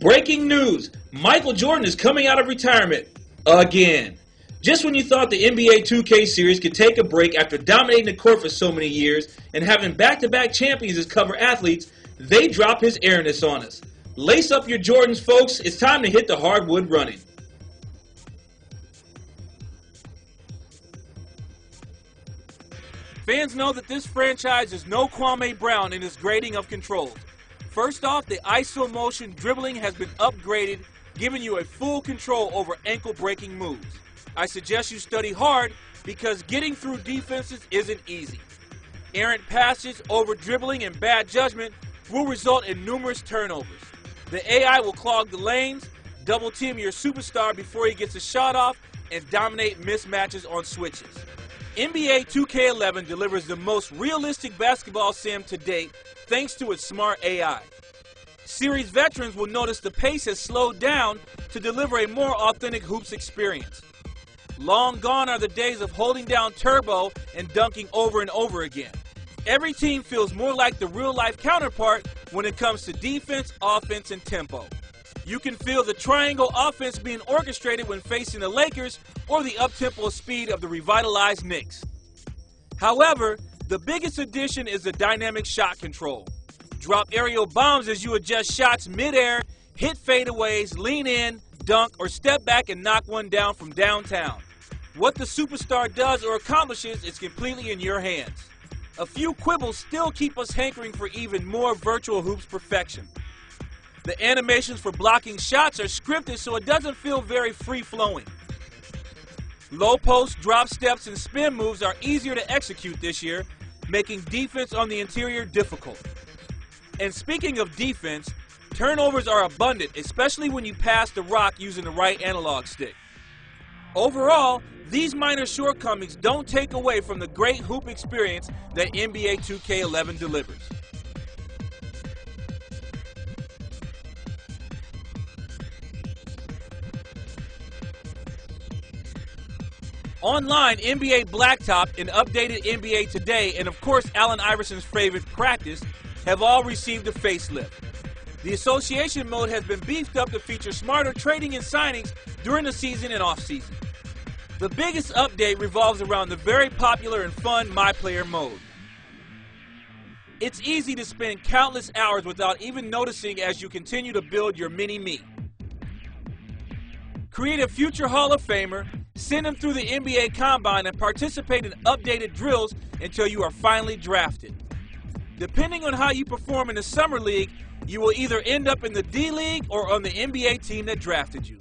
Breaking news, Michael Jordan is coming out of retirement again. Just when you thought the NBA 2K series could take a break after dominating the court for so many years and having back-to-back champions as cover athletes, they drop his airness on us. Lace up your Jordans, folks. It's time to hit the hardwood running. Fans know that this franchise is no Kwame Brown in its grading of controls. First off, the ISO motion dribbling has been upgraded, giving you a full control over ankle-breaking moves. I suggest you study hard because getting through defenses isn't easy. Errant passes, over-dribbling, and bad judgment will result in numerous turnovers. The AI will clog the lanes, double-team your superstar before he gets a shot off, and dominate mismatches on switches. NBA 2K11 delivers the most realistic basketball sim to date thanks to its smart AI. Series veterans will notice the pace has slowed down to deliver a more authentic hoops experience. Long gone are the days of holding down turbo and dunking over and over again. Every team feels more like the real-life counterpart when it comes to defense, offense, and tempo. You can feel the triangle offense being orchestrated when facing the Lakers or the up-tempo speed of the revitalized Knicks. However, the biggest addition is the dynamic shot control. Drop aerial bombs as you adjust shots mid-air, hit fadeaways, lean in, dunk, or step back and knock one down from downtown. What the superstar does or accomplishes is completely in your hands. A few quibbles still keep us hankering for even more virtual hoops perfection. The animations for blocking shots are scripted so it doesn't feel very free-flowing. Low post, drop steps, and spin moves are easier to execute this year, making defense on the interior difficult. And speaking of defense, turnovers are abundant, especially when you pass the rock using the right analog stick. Overall, these minor shortcomings don't take away from the great hoop experience that NBA 2K11 delivers. Online, NBA Blacktop and updated NBA Today, and of course Allen Iverson's favorite Practice, have all received a facelift. The association mode has been beefed up to feature smarter trading and signings during the season and off-season. The biggest update revolves around the very popular and fun My Player mode. It's easy to spend countless hours without even noticing as you continue to build your mini-me. Create a future Hall of Famer, send him through the NBA Combine, and participate in updated drills until you are finally drafted. Depending on how you perform in the Summer League, you will either end up in the D-League or on the NBA team that drafted you.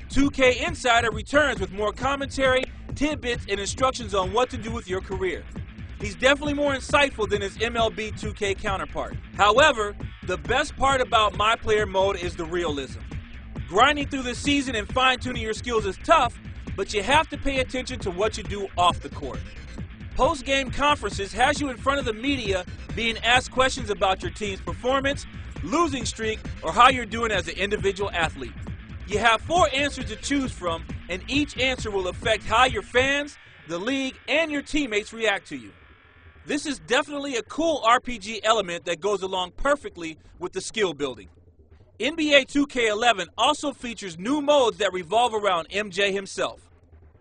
2K Insider returns with more commentary, tidbits, and instructions on what to do with your career. He's definitely more insightful than his MLB 2K counterpart. However, the best part about My Player mode is the realism. Grinding through the season and fine-tuning your skills is tough, but you have to pay attention to what you do off the court. Post-game conferences has you in front of the media being asked questions about your team's performance, losing streak, or how you're doing as an individual athlete. You have 4 answers to choose from, and each answer will affect how your fans, the league, and your teammates react to you. This is definitely a cool RPG element that goes along perfectly with the skill building. NBA 2K11 also features new modes that revolve around MJ himself.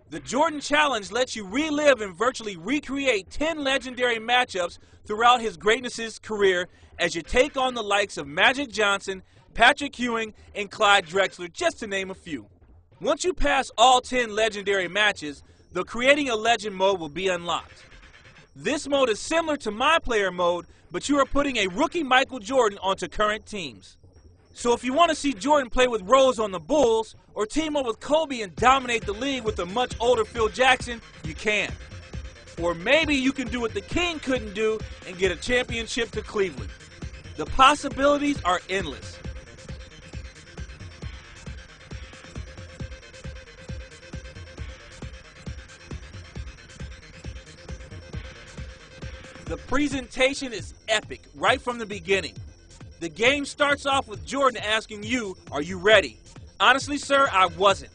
The Jordan Challenge lets you relive and virtually recreate 10 legendary matchups throughout his greatness' career as you take on the likes of Magic Johnson, Patrick Ewing, and Clyde Drexler, just to name a few. Once you pass all 10 legendary matches, the Creating a Legend mode will be unlocked. This mode is similar to My Player mode, but you are putting a rookie Michael Jordan onto current teams. So if you want to see Jordan play with Rose on the Bulls, or team up with Kobe and dominate the league with a much older Phil Jackson, you can. Or maybe you can do what the King couldn't do and get a championship to Cleveland. The possibilities are endless. The presentation is epic right from the beginning. The game starts off with Jordan asking you, "Are you ready?" Honestly, sir, I wasn't.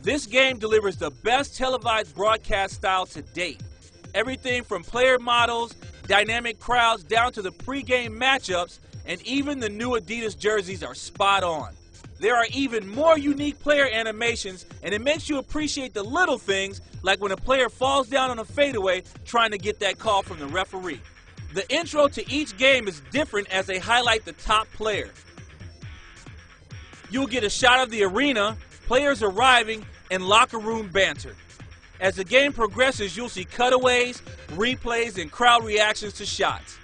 This game delivers the best televised broadcast style to date. Everything from player models, dynamic crowds, down to the pregame matchups, and even the new Adidas jerseys are spot on. There are even more unique player animations, and it makes you appreciate the little things, like when a player falls down on a fadeaway trying to get that call from the referee. The intro to each game is different as they highlight the top player. You'll get a shot of the arena, players arriving, and locker room banter. As the game progresses, you'll see cutaways, replays, and crowd reactions to shots.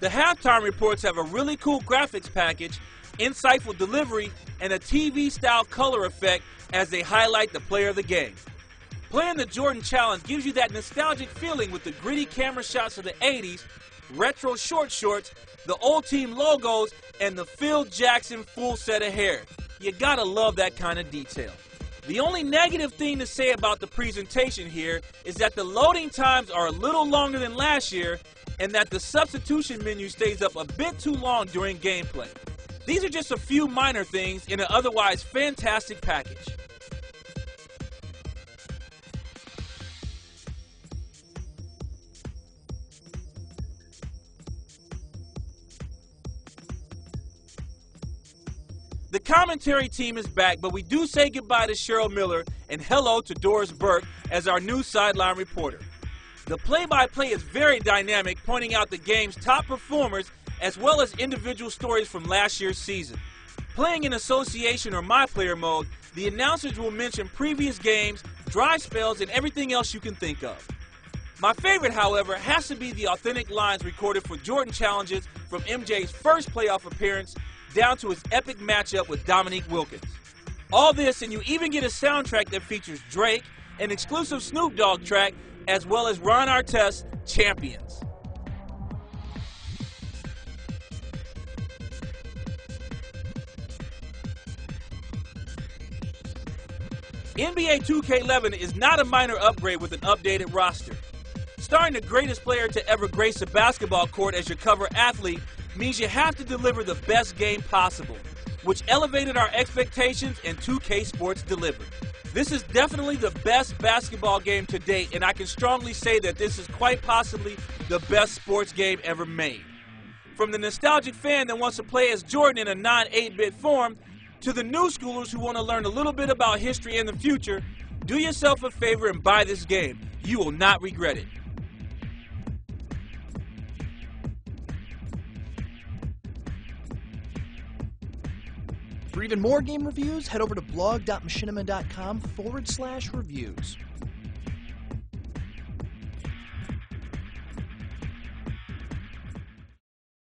The halftime reports have a really cool graphics package, insightful delivery, and a TV-style color effect as they highlight the player of the game. Playing the Jordan Challenge gives you that nostalgic feeling with the gritty camera shots of the 80s, retro short shorts, the old team logos, and the Phil Jackson full set of hair. You gotta love that kind of detail. The only negative thing to say about the presentation here is that the loading times are a little longer than last year, and that the substitution menu stays up a bit too long during gameplay. These are just a few minor things in an otherwise fantastic package. The commentary team is back, but we do say goodbye to Cheryl Miller and hello to Doris Burke as our new sideline reporter. The play-by-play is very dynamic, pointing out the game's top performers as well as individual stories from last year's season. Playing in association or my player mode, the announcers will mention previous games, dry spells, and everything else you can think of. My favorite, however, has to be the authentic lines recorded for Jordan challenges from MJ's first playoff appearance down to his epic matchup with Dominique Wilkins. All this, and you even get a soundtrack that features Drake, an exclusive Snoop Dogg track, as well as Ron Artest's Champions. NBA 2K11 is not a minor upgrade with an updated roster. Starring the greatest player to ever grace a basketball court as your cover athlete means you have to deliver the best game possible, which elevated our expectations and 2K Sports delivered. This is definitely the best basketball game to date, and I can strongly say that this is quite possibly the best sports game ever made. From the nostalgic fan that wants to play as Jordan in a non-8-bit form, to the new schoolers who want to learn a little bit about history and the future, do yourself a favor and buy this game. You will not regret it. For even more game reviews, head over to blog.machinima.com/reviews.